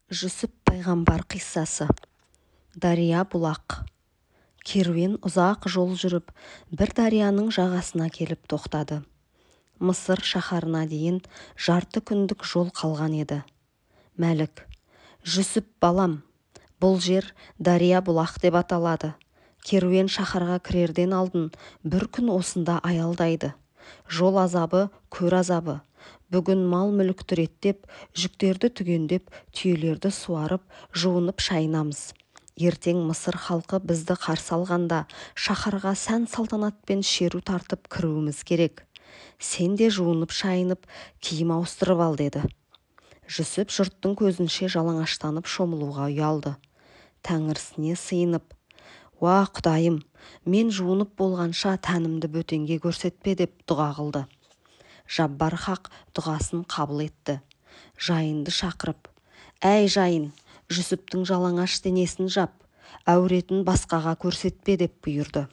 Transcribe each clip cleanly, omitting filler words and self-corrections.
Жүсіп пайғамбар қиссасы. Дария бұлақ. Керуен ұзақ жол жүріп, бір дарияның жағасына келіп тоқтады. Мысыр шаһарына дейін жарты күндік жол қалған еді. Мәлік: Жүсіп балам, бұл жер Дария бұлақ деп аталады. Керуен шаһарға кірерден алдын бір күн осында аялдайды. Жол азабы, көр азабы. Бүгін мал мүлікті реттеп, жүктерді түгендеп, түйелерді суарып, жуынып шайынамыз. Ертең Мысыр халқы бізді қарсы алғанда шаһарға сән салтанатпен шеру тартып кіруіміз керек. Сен де жуынып шайынып, киім ауыстырып ал деді. Жүсіп жұрттың көзінше жалаңаштанып шомылуға ұялды. Тәңірісіне сыйынып: «Уа Құдайым, мен жуынып болғанша тәнімді бөтенге көрсетпе» деп дұға қылды. Жаббар хақ дұғасын қабыл етті. Жайынды шақырып: «Әй жайын, Жүсіптің жалаңаш денесін жап, әуретін басқаға көрсетпе» деп бұйырды.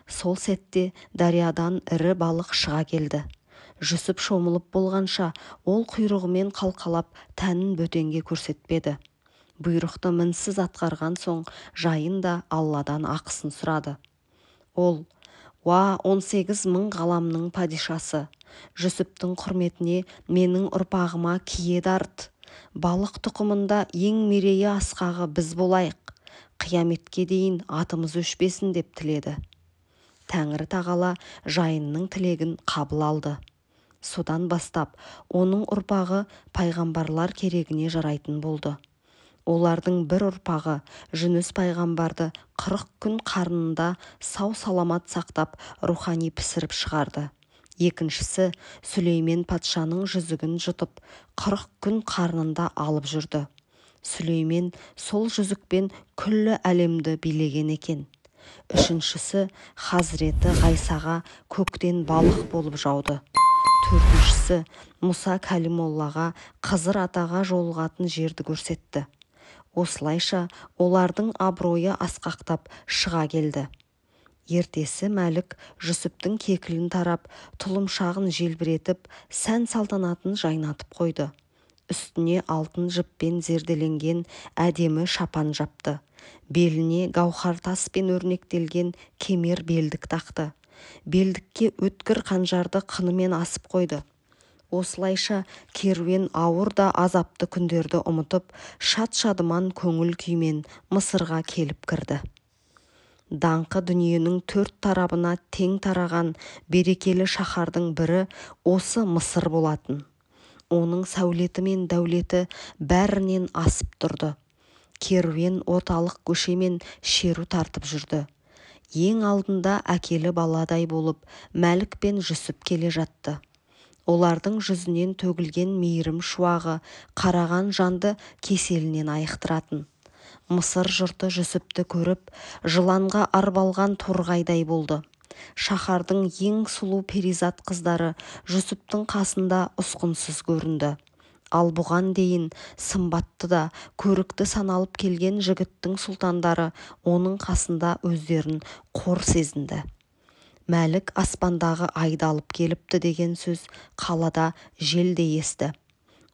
Сол сәтте дариядан ірі балық шыға келді. Жүсіп шомылып болғанша ол құйрығымен қалқалап тәнін бөтенге көрсетпеді. Бұйрықты мінсіз атқарған соң жайын да Алладан ақысын сұрады. Ол: «Уа 18 мың ғаламның падишасы, Жүсіптің құрметіне менің ұрпағыма кие дарт. Балық тұқымында ең мерейі асқағы біз болайық. Қияметке дейін атымыз өшпесін» деп тіледі. Тәңірі тағала жайынның тілегін қабыл алды. Содан бастап оның ұрпағы пайғамбарлар керегіне жарайтын болды. Олардың бір ұрпағы Жүніс пайғамбарды 40 күн қарнында сау саламат сақтап рухани пісіріп шығарды. Екіншісі Сүлеймен патшаның жүзігін жұтып 40 күн қарнында алып жүрді. Сүлеймен сол жүзікпен күллі әлемді билеген екен. Үшіншісі Хазіреті Ғайсаға көктен балық болып жауды. Төртіншісі Мұса Кәлимоллаға Қызыр атаға жолығатын жерді көрсетті. Осылайша олардың абыройы асқақтап шыға келді. Ертесі Мәлік Жүсіптің кекілін тарап, тұлымшағын желбіретіп, сән салтанатын жайнатып қойды. Үстіне алтын жіппен зерделенген әдемі шапан жапты. Беліне гауһар таспен өрнектелген кемер белдік тақты. Белдікке өткір қанжарды қынымен асып қойды. Осылайша керуен ауыр да азапты күндерді ұмытып, шат-шадыман көңіл күймен Мысырға келіп кірді. Даңқы дүниенің төрт тарабына тең тараған берекелі шаһардың бірі осы Мысыр болатын. Оның сәулеті мен дәулеті бәрінен асып тұрды. Керуен орталық көшемен шеру тартып жүрді. Ең алдында әкелі баладай болып Мәлік пен Жүсіп келе жатты. Олардың жүзінен төгілген мейірім шуағы қараған жанды кеселінен айықтыратын. Мысыр жұрты Жүсіпті көріп, жыланға арбалған торғайдай болды. Шаһардың ең сұлу перизат қыздары Жүсіптің қасында ұсқынсыз көрінді. Ал бұған дейін сымбатты да көрікті саналып келген жігіттің сұлтандары оның қасында өздерін қор сезінді. Мәлік аспандағы айды алып келіпті деген сөз қалада желде есті.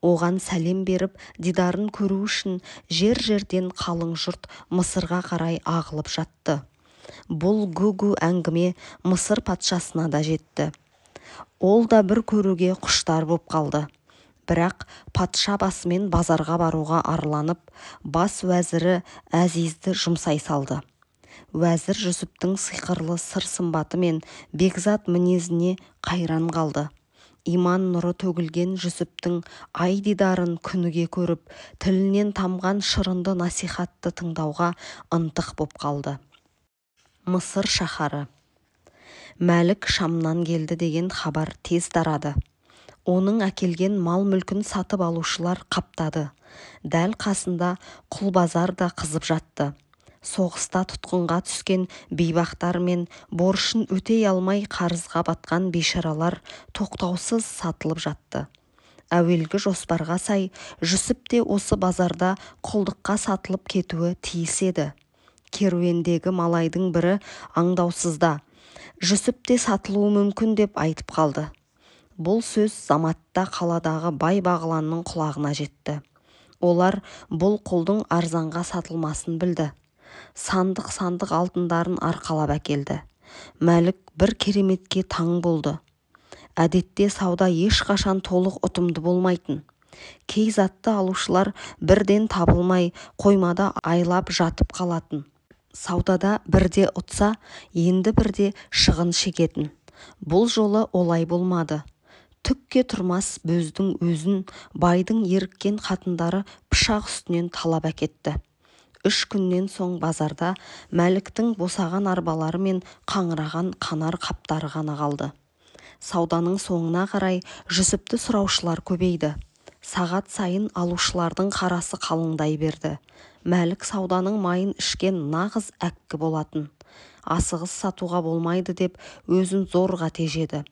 Оған сәлем беріп, дидарын көру үшін жер-жерден қалың жұрт Мысырға қарай ағылып жатты. Бұл гу-гу әңгіме Мысыр патшасына да жетті. Ол да бір көруге құштар боп қалды. Бірақ патша басымен базарға баруға арланып, бас уәзірі Әзизді жұмсай салды. Уәзір Жүсіптің сиқырлы сыр сымбаты мен бекзат мінезіне қайран қалды. Иман нұры төгілген Жүсіптің ай дидарын күніге көріп, тілінен тамған шырынды насихатты тыңдауға ынтық боп қалды. Мысыр шаһары. Мәлік Шамнан келді деген хабар тез тарады. Оның әкелген мал-мүлкін сатып алушылар қаптады. Дәл қасында құлбазар да қызып жатты. Соғыста тұтқынға түскен бейбақтар мен борышын өтей алмай қарызға батқан бейшаралар тоқтаусыз сатылып жатты. Әуелгі жоспарға сай, Жүсіп те осы базарда құлдыққа сатылып кетуі тиіс еді. Керуендегі малайдың бірі аңдаусызда: «Жүсіп те сатылуы мүмкін» деп айтып қалды. Бұл сөз заматта қаладағы бай бағланның құлағына жетті. Олар бұл құлдың арзанға сатылмасын білді. Сандық алтындарын арқалап әкелді. Мәлік бір кереметке таң болды. Әдетте сауда ешқашан толық ұтымды болмайтын. Кей затты алушылар бірден табылмай қоймада айлап жатып қалатын. Саудада бірде ұтса, енді бірде шығын шегетін. Бұл жолы олай болмады. Түкке тұрмас бөздің өзін байдың еріккен қатындары пышақ үстінен талап әкетті. 3 күннен соң базарда Мәліктің босаған арбалары мен қаңыраған қанар қаптары ғана қалды. Сауданың соңына қарай Жүсіпті сұраушылар көбейді. Сағат сайын алушылардың қарасы қалыңдай берді. Мәлік сауданың майын ішкен нағыз әккі болатын. Асығыс сатуға болмайды деп өзін зорға тежеді.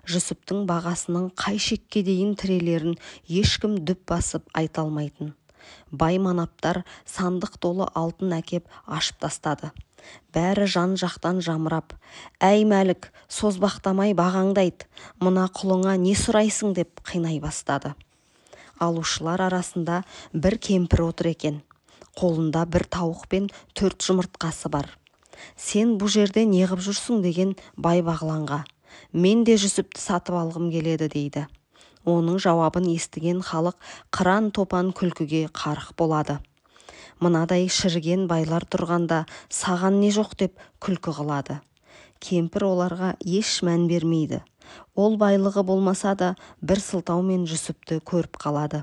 Жүсіптің бағасының қай шекке дейін тірелерін ешкім дүп басып айта алмайтын. Бай манаптар сандық толы алтын әкеп ашып тастады. Бәрі жан-жақтан жамырап, «Әй Мәлік, созбақтамай бағаңды айт, мына құлыңа не сұрайсың?» деп қинай бастады. Алушылар арасында бір кемпір отыр екен. Қолында бір тауық пен 4 жұмыртқасы бар. «Сен бұл жерде неғып жүрсің?» деген бай бағланға. «Мен де Жүсіпті сатып алғым келеді» дейді. Оның жауабын естіген халық қыран топан күлкіге қарық болады. Мынадай шіріген байлар тұрғанда саған не жоқ деп күлкі қылады. Кемпір оларға еш мән бермейді. Ол байлығы болмаса да бір сылтаумен Жүсіпті көріп қалады.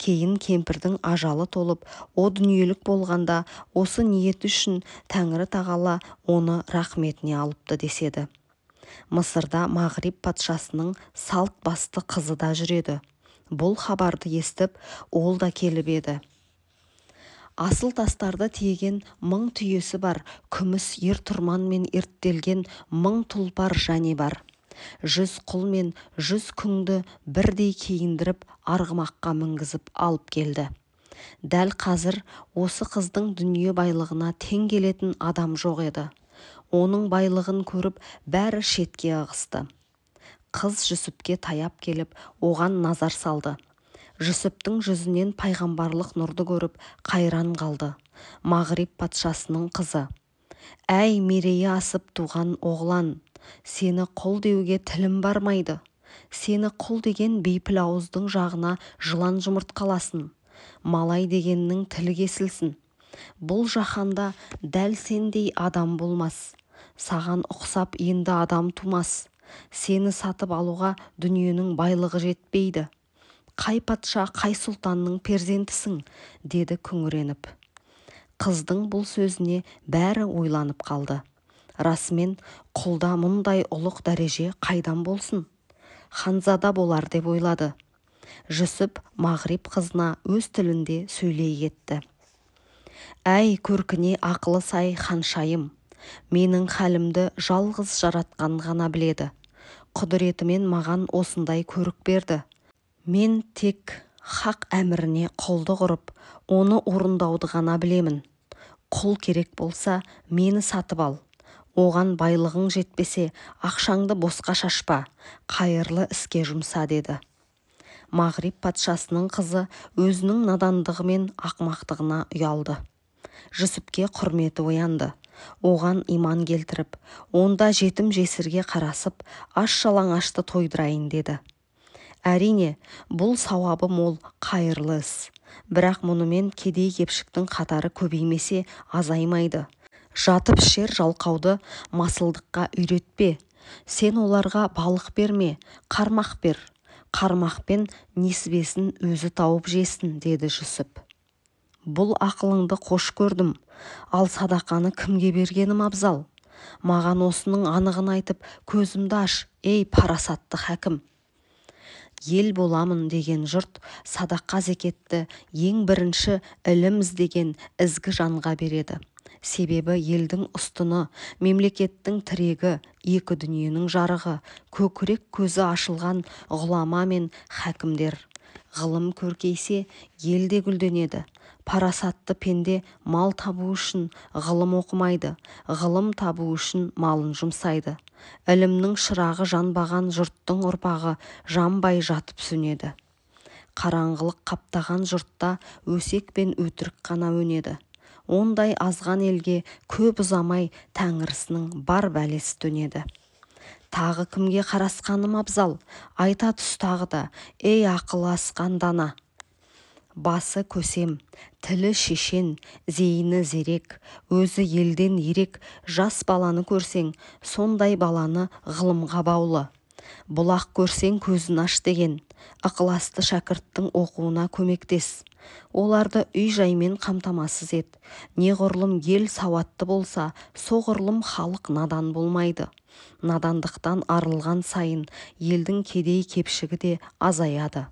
Кейін кемпірдің ажалы толып, о дүниелік болғанда осы ниеті үшін Тәңірі тағала оны рахметіне алыпты деседі. Мысырда Мағриб патшасының салт басты қызы да жүреді. Бұл хабарды естіп, ол да келіп еді. Асыл тастарды тиеген 1000 түйесі бар, күміс ер-тұрманмен ерттелген 1000 тұлпар және бар. 100 құл мен 100 күңді бірдей киіндіріп арғымаққа мінгізіп алып келді. Дәл қазір осы қыздың дүние байлығына тең келетін адам жоқ еді. Оның байлығын көріп бәрі шетке ығысты. Қыз Жүсіпке таяп келіп, оған назар салды. Жүсіптің жүзінен пайғамбарлық нұрды көріп қайран қалды. Мағриб патшасының қызы: «Әй, мерейі асып туған оғлан, сені құл деуге тілім бармайды. Сені құл деген бейпіл ауыздың жағына жылан жұмыртқаласын. Малай дегеннің тілі кесілсін. Бұл жаһанда дәл сендей адам болмас. Саған ұқсап енді адам тумас. Сені сатып алуға дүниенің байлығы жетпейді. Қай патша, қай сұлтанның перзентісің?» деді күңіреніп. Қыздың бұл сөзіне бәрі ойланып қалды. Расымен құлда мұндай ұлық дәреже қайдан болсын? Ханзада болар деп ойлады. Жүсіп Мағриб қызына өз тілінде сөйлей кетті. «Әй, көркіне ақылы сай ханшайым, менің хәлімді жалғыз жаратқан ғана біледі. Құдіретімен маған осындай көрік берді. Мен тек хақ әміріне құлдық ұрып, оны орындауды ғана білемін. Құл керек болса, мені сатып ал. Оған байлығың жетпесе, ақшаңды босқа шашпа, қайырлы іске жұмса» деді. Мағриб патшасының қызы өзінің надандығы мен ақмақтығына ұялды. Жүсіпке құрметі оянды. Оған иман келтіріп, онда жетім жесірге қарасып, аш-жалаңашты тойдырайын деді. Әрине, бұл сауабы мол, қайырлы іс. Бірақ мұнымен кедей-кепшіктің қатары көбеймесе азаймайды. Жатып ішер жалқауды масылдыққа үйретпе. Сен оларға балық берме, қармақ бер. Қармақпен несібесін өзі тауып жесін, деді Жүсіп. Бұл ақылыңды қош көрдім. Ал садақаны кімге бергенім абзал? Маған осының анығын айтып, көзімді аш, ей парасатты хәкім. Ел боламын деген жұрт садақа зекетті ең бірінші ілім іздеген ізгі жанға береді. Себебі елдің ұстыны, мемлекеттің тірегі, екі дүниенің жарығы, көкірек көзі ашылған ғұлама мен хәкімдер. Ғылым көркейсе, елде гүлденеді. Парасатты пенде мал табу үшін ғылым оқымайды, ғылым табу үшін малын жұмсайды. Ілімнің шырағы жанбаған жұрттың ұрпағы жанбай жатып сөнеді. Қараңғылық қаптаған жұртта өсек пен өтірік қана өнеді. Ондай азған елге көп ұзамай Тәңірісінің бар бәлесі төнеді. Тағы кімге қарасқаным абзал, айта түс тағы да, ей ақылы асқан дана. Басы көсем, тілі шешен, зейіні зерек, өзі елден ерек жас баланы көрсең, сондай баланы ғылымға баулы. Бұлақ көрсең көзін аш деген, ықыласты шәкірттің оқуына көмектес. Оларды үй жаймен қамтамасыз ет. Неғұрлым ел сауатты болса, соғұрлым халық надан болмайды. Надандықтан арылған сайын елдің кедей кепшігі де азаяды.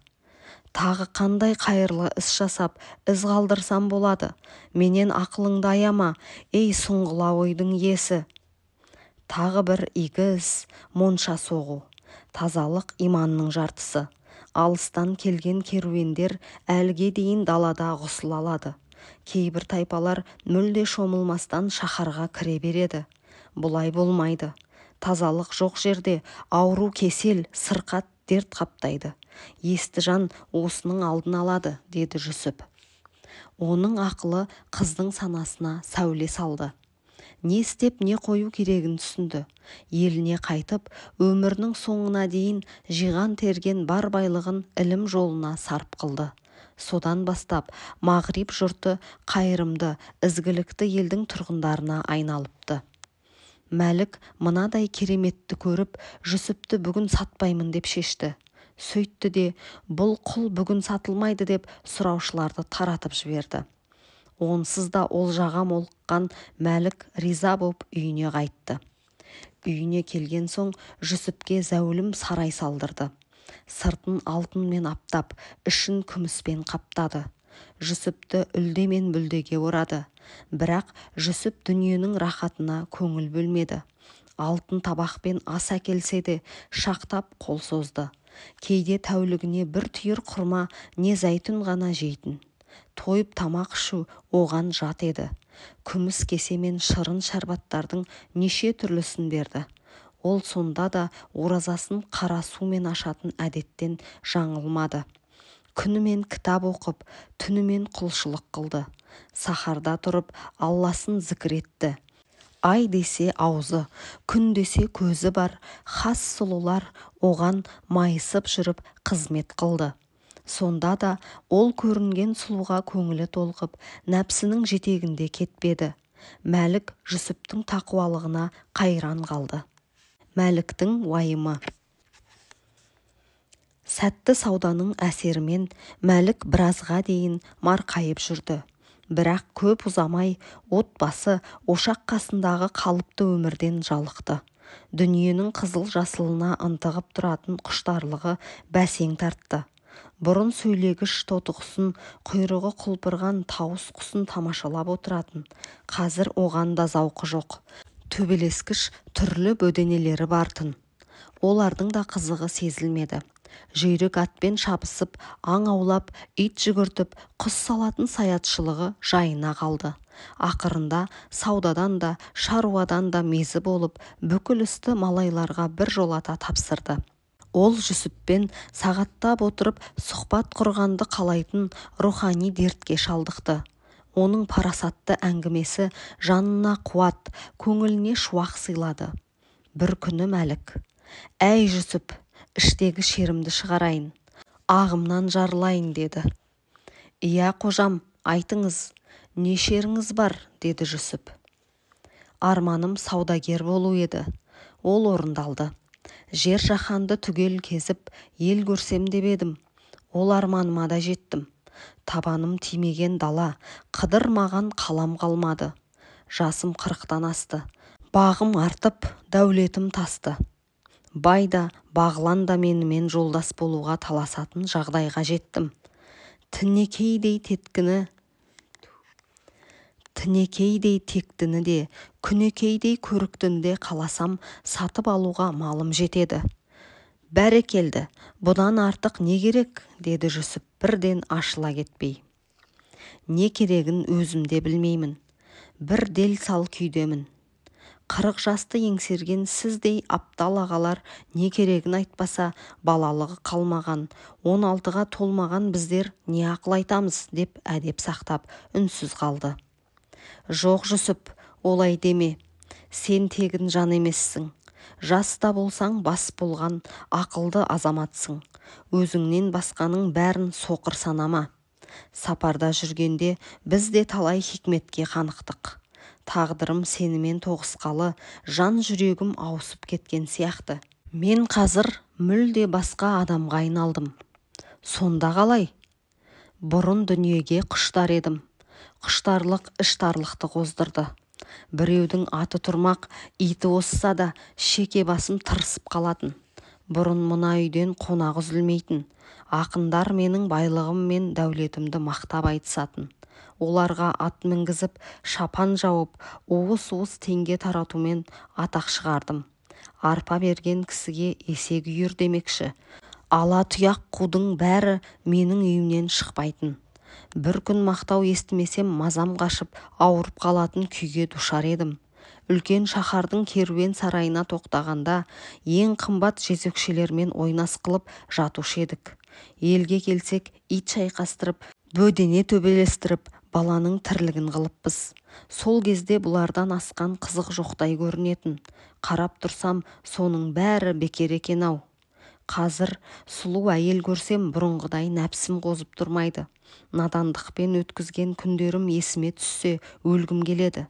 Тағы қандай қайырлы іс жасап, із қалдырсам болады. Менен ақылыңды аяма, ей сұңғыла ойдың иесі. Тағы бір игі іс, монша соғу. Тазалық иманның жартысы. Алыстан келген керуендер әлге дейін далада ғұсыл алады. Кейбір тайпалар мүлде шомылмастан шаһарға кіре береді. Бұлай болмайды. Тазалық жоқ жерде ауру кесел, сырқат дерт қаптайды. Есті жан осының алдын алады, деді Жүсіп. Оның ақылы қыздың санасына сәуле салды. Не істеп не қою керегін түсінді. Еліне қайтып, өмірінің соңына дейін жиған терген бар байлығын ілім жолына сарп қылды. Содан бастап Мағриб жұрты қайырымды, ізгілікті елдің тұрғындарына айналыпты. Мәлік мынадай кереметті көріп, Жүсіпті бүгін сатпаймын деп шешті. Сөйтті де, бұл құл бүгін сатылмайды деп сұраушыларды таратып жіберді. Онсыз да олжаға молыққан Мәлік риза боп үйіне қайтты. Үйіне келген соң Жүсіпке зәулім сарай салдырды. Сыртын алтынмен аптап, ішін күміспен қаптады. Жүсіпті үлдемен бүлдеге орады. Бірақ Жүсіп дүниенің рахатына көңіл бөлмеді. Алтын табақпен ас әкелсе де шақтап қол созды. Кейде тәулігіне бір түйір құрма не зәйтүн ғана жейтін. Тойып тамақ ішу оған жат еді. Күміс кесемен шырын шәрбаттардың неше түрлісін берді. Ол сонда да оразасын қара сумен ашатын әдеттен жаңылмады. Күнімен кітап оқып, түнімен құлшылық қылды. Сахарда тұрып Алласын зікір етті. Ай десе аузы, күн десе көзі бар, хас сұлулар оған майысып жүріп қызмет қылды. Сонда да ол көрінген сұлуға көңілі толқып, нәпсінің жетегінде кетпеді. Мәлік Жүсіптің тақуалығына қайран қалды. Мәліктің уайымы. Сәтті сауданың әсерімен Мәлік біразға дейін марқайып жүрді. Бірақ көп ұзамай отбасы ошақ қасындағы қалыпты өмірден жалықты. Дүниенің қызыл жасылына ынтығып тұратын құштарлығы бәсең тартты. Бұрын сөйлегіш тотықұсын, құйрығы құлпырған тауыс құсын тамашалап отыратын. Қазір оған да зауқы жоқ. Төбелескіш түрлі бөденелері бартын. Олардың да қызығы сезілмеді. Жүйрік атпен шабысып, аң аулап, ит жүгіртіп, құс салатын саятшылығы жайына қалды. Ақырында саудадан да, шаруадан да мезі болып, бүкіл істі малайларға бір жолата тапсырды. Ол Жүсіппен сағаттап отырып сұхбат құрғанды қалайтын рухани дертке шалдықты. Оның парасатты әңгімесі жанына қуат, көңіліне шуақ сыйлады. Бір күні Мәлік: «Әй Жүсіп, іштегі шерімді шығарайын, ағымнан жарылайын» деді. «Иә қожам, айтыңыз, не шеріңіз бар?» деді Жүсіп. «Арманым саудагер болу еді. Ол орындалды. Жер жаһанды түгел кезіп, ел көрсем деп едім. Ол арманыма да жеттім. Табаным тимеген дала, қыдырмаған қалам қалмады. Жасым 40-тан асты. Бағым артып, дәулетім тасты. Байда, бағлан да менімен жолдас болуға таласатын жағдайға жеттім. Тінекейдей тектіні де, күнекейдей көріктінде қаласам сатып алуға малым жетеді. Бәрекелді, бұдан артық не керек?» деді Жүсіп бірден ашыла кетпей. «Не керегін өзім де білмеймін. Бір дел сал күйдемін. 40 жасты еңсерген сіздей аптал ағалар не керегін айтпаса балалығы қалмаған 16-ға толмаған біздер не ақыл айтамыз деп әдеп сақтап үнсіз қалды. Жоқ Жүсіп, олай деме. Сен тегін жан емессің. Жас та болсаң бас болған ақылды азаматсың. Өзіңнен басқаның бәрін соқыр санама. Сапарда жүргенде біз де талай хикметке қанықтық. Тағдырым сенімен тоғысқалы жан жүрегім ауысып кеткен сияқты. Мен қазір мүлде басқа адамға айналдым. Сонда қалай? Бұрын дүниеге құштар едім. Құштарлық іштарлықты қоздырды. Біреудің аты тұрмақ, иті осса да шеке басым тырысып қалатын. Бұрын мына үйден қонақ үзілмейтін. Ақындар менің байлығым мен дәулетімді мақтап айтысатын. Оларға ат мінгізіп, шапан жауып, уыс-уыс теңге таратумен атақ шығардым. Арпа берген кісіге есек үйір демекші. Ала тұяқ қудың бәрі менің үйімнен шықпайтын. Бір күн мақтау естімесем мазам қашып, ауырып қалатын күйге душар едім. Үлкен шаһардың керуен сарайына тоқтағанда ең қымбат жезөкшелермен ойнас қылып жатушы едік. Елге келсек ит шайқастырып, бөдене төбелестіріп, баланың тірлігін қылыппыз. Сол кезде бұлардан асқан қызық жоқтай көрінетін. Қарап тұрсам, соның бәрі бекер екен-ау. Қазір сұлу әйел көрсем бұрынғыдай нәпсім қозып тұрмайды. Надандықпен өткізген күндерім есіме түссе өлгім келеді.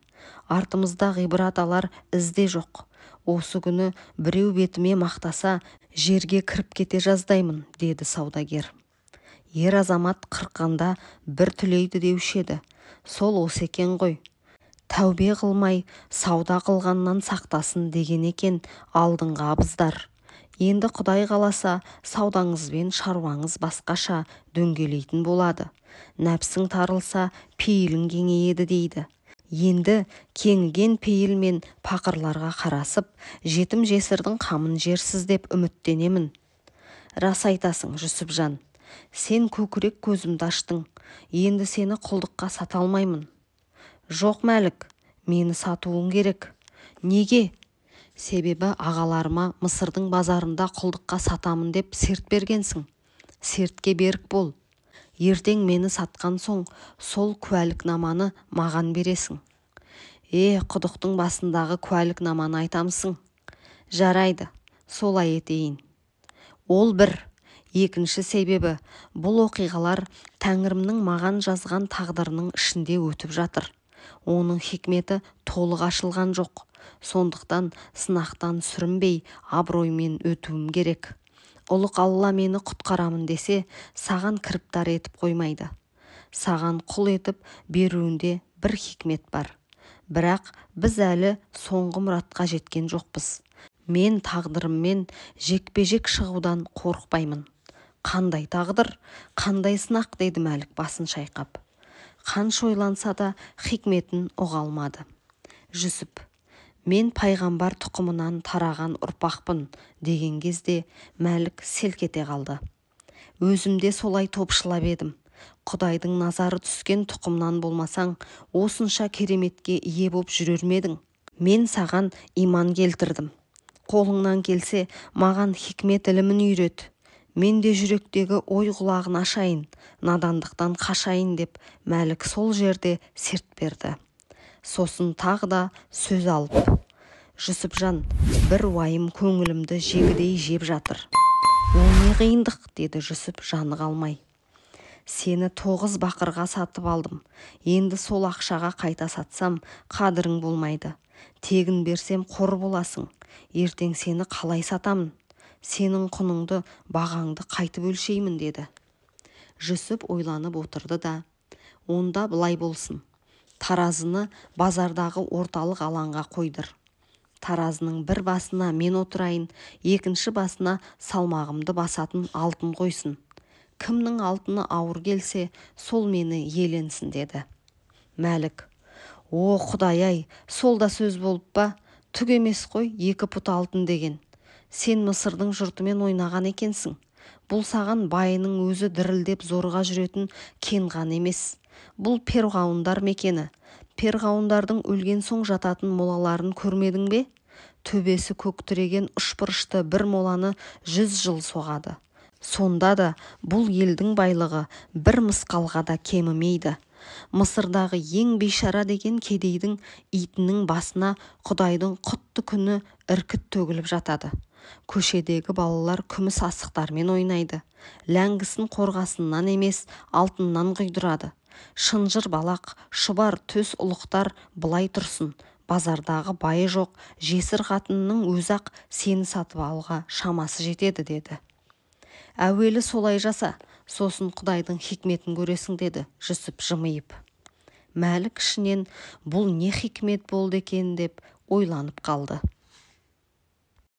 Артымызда ғибрат алар ізде жоқ. Осы күні біреу бетіме мақтаса, жерге кіріп кете жаздаймын, деді саудагер. Ер азамат қырққанда бір түлейді деуші еді. Сол осы екен ғой. Тәубе қылмай, сауда қылғаннан сақтасын деген екен алдыңғы абыздар. Енді Құдай қаласа, саудаңызбен шаруаңыз басқаша дөңгелейтін болады. Нәпсің тарылса, пейілің кеңейеді дейді. Енді кеңіген пейіл мен пақырларға қарасып, жетім жесірдің қамын жерсіз деп үміттенемін. Рас айтасың, Жүсіпжан. Сен көкірек көзімді аштың. Енді сені құлдыққа сата алмаймын. Жоқ Мәлік, мені сатуың керек. Неге? Себебі ағаларыма Мысырдың базарында құлдыққа сатамын деп серт бергенсің. Сертке берік бол. Ертең мені сатқан соң, сол куәлікнаманы маған бересің. Құдықтың басындағы куәлікнаманы айтамысың? Жарайды, солай етейін. Ол бір. Екінші себебі, бұл оқиғалар Тәңірімнің маған жазған тағдырының ішінде өтіп жатыр. Оның хикметі толық ашылған жоқ. Сондықтан сынақтан сүрінбей абыроймен өтуім керек. Ұлық Алла мені құтқарамын десе, саған кіріптар етіп қоймайды. Саған құл етіп беруінде бір хикмет бар. Бірақ біз әлі соңғы мұратқа жеткен жоқпыз. Мен тағдырыммен жекпе-жек шығудан қорықпаймын. Қандай тағдыр, қандай сынақ, деді Мәлік басын шайқап. Қанша ойланса да хикметін ұға алмады. Жүсіп, мен пайғамбар тұқымынан тараған ұрпақпын деген кезде Мәлік селк ете қалды. Өзімде солай топшылап едім. Құдайдың назары түскен тұқымнан болмасаң, осынша кереметке ие боп жүрер медің? Мен саған иман келтірдім. Қолыңнан келсе, маған хикмет ілімін үйрет. Мен де жүректегі ой құлағын ашайын, надандықтан қашайын деп Мәлік сол жерде серт берді. Сосын тағы да сөз алып. Жүсіпжан, бір уайым көңілімді жегідей жеп жатыр. Ол не қиындық, деді Жүсіп жаны қалмай. Сені 9 бақырға сатып алдым. Енді сол ақшаға қайта сатсам, қадірің болмайды. Тегін берсем қор боласың. Ертең сені қалай сатамын? Сенің құныңды, бағаңды қайтып өлшеймін, деді. Жүсіп ойланып отырды да, онда былай болсын. Таразыны базардағы орталық алаңға қойдыр. Таразының бір басына мен отырайын, екінші басына салмағымды басатын алтын қойсын. Кімнің алтыны ауыр келсе, сол мені иеленсін, деді. Мәлік, о Құдай-ай, сол да сөз болып па? Түк емес қой, 2 пұт алтын деген. Сен Мысырдың жұртымен ойнаған екенсің. Бұл саған байының өзі дірілдеп зорға жүретін кенған емес. Бұл перғауындар мекені. перғауындардың өлген соң жататын молаларын көрмедің бе? Төбесі көктіреген ұшпырышты бір моланы 100 жыл соғады. Сонда да бұл елдің байлығы бір мысқалға да кемімейді. Мысырдағы ең бейшара деген кедейдің итінің басына Құдайдың құтты күні іркіт төгіліп жатады. Көшедегі балалар күміс асықтармен ойнайды. Ләңгісін қорғасыннан емес, алтыннан құйдырады. Шынжыр балақ, шұбар төс ұлықтар былай тұрсын. Базардағы байы жоқ, жесір қатынның өзі-ақ сені сатып алуға шамасы жетеді деді. Әуелі солай жаса, сосын Құдайдың хикметін көресің деді Жүсіп жымиып. Мәлік ішінен бұл не хикмет болды екен деп ойланып қалды.